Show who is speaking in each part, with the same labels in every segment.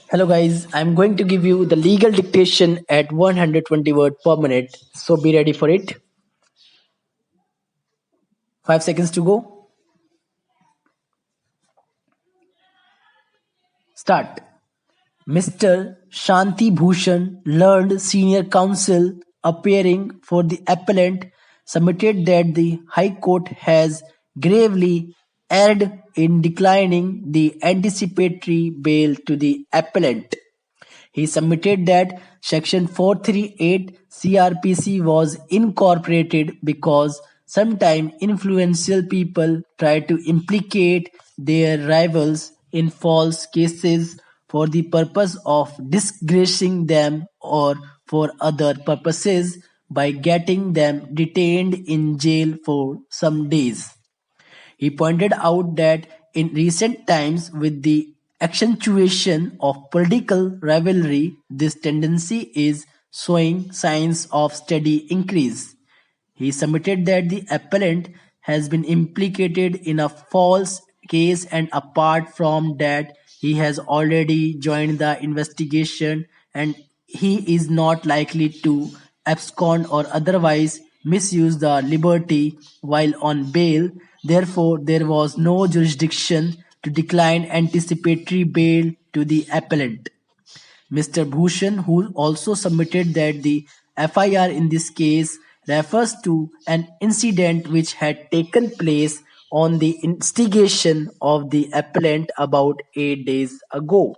Speaker 1: Hello guys, I'm going to give you the legal dictation at 120 words per minute. So be ready for it. 5 seconds to go. Start. Mr. Shanti Bhushan, learned senior counsel appearing for the appellant, submitted that the High Court has gravely erred in declining the anticipatory bail to the appellant. He submitted that Section 438 CRPC was incorporated because sometimes influential people try to implicate their rivals in false cases for the purpose of disgracing them or for other purposes by getting them detained in jail for some days. He pointed out that in recent times, with the accentuation of political rivalry, this tendency is showing signs of steady increase. He submitted that the appellant has been implicated in a false case, and apart from that, he has already joined the investigation and he is not likely to abscond or otherwise misuse the liberty while on bail. Therefore, there was no jurisdiction to decline anticipatory bail to the appellant. Mr. Bhushan, who also submitted that the FIR in this case refers to an incident which had taken place on the instigation of the appellant about 8 days ago.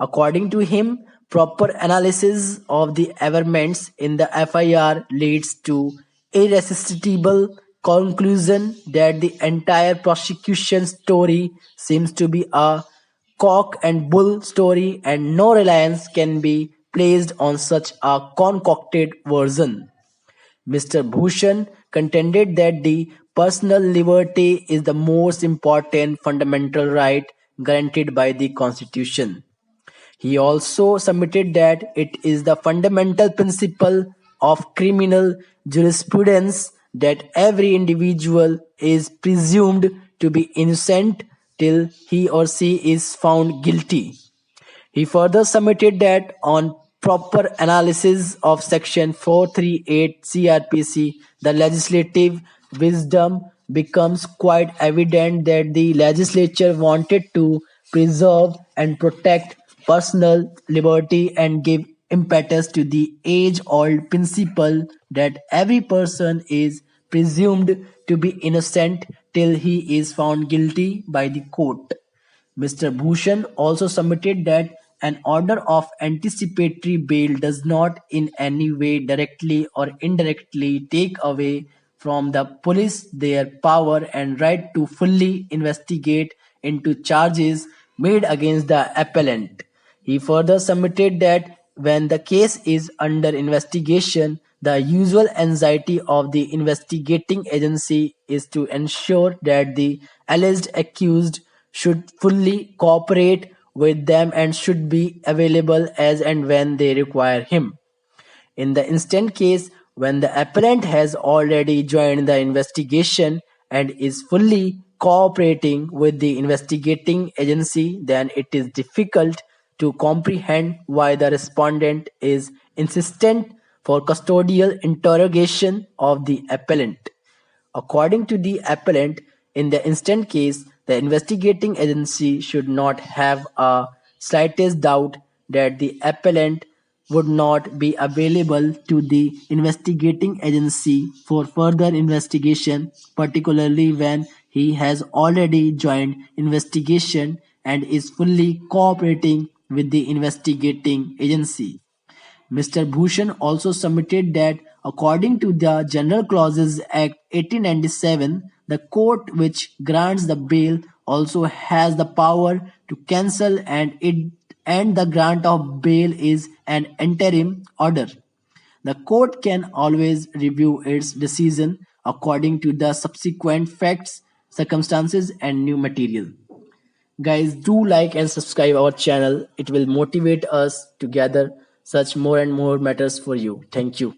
Speaker 1: According to him, proper analysis of the averments in the FIR leads to irresistible conclusion that the entire prosecution story seems to be a cock and bull story and no reliance can be placed on such a concocted version. Mr. Bhushan contended that the personal liberty is the most important fundamental right guaranteed by the Constitution. He also submitted that it is the fundamental principle of criminal jurisprudence that every individual is presumed to be innocent till he or she is found guilty. He further submitted that on proper analysis of Section 438 CRPC, the legislative wisdom becomes quite evident that the legislature wanted to preserve and protect personal liberty and give impetus to the age-old principle that every person is presumed to be innocent till he is found guilty by the court. Mr. Bhushan also submitted that an order of anticipatory bail does not in any way directly or indirectly take away from the police their power and right to fully investigate into charges made against the appellant. He further submitted that when the case is under investigation, the usual anxiety of the investigating agency is to ensure that the alleged accused should fully cooperate with them and should be available as and when they require him. In the instant case, when the appellant has already joined the investigation and is fully cooperating with the investigating agency, then it is difficult to comprehend why the respondent is insistent for custodial interrogation of the appellant. According to the appellant, in the instant case, the investigating agency should not have a slightest doubt that the appellant would not be available to the investigating agency for further investigation, particularly when he has already joined investigation and is fully cooperating with the investigating agency. Mr. Bhushan also submitted that according to the General Clauses Act 1897, the court which grants the bail also has the power to cancel and the grant of bail is an interim order. The court can always review its decision according to the subsequent facts, circumstances and new material. Guys, do like and subscribe our channel. It will motivate us to gather such more and more matters for you. Thank you.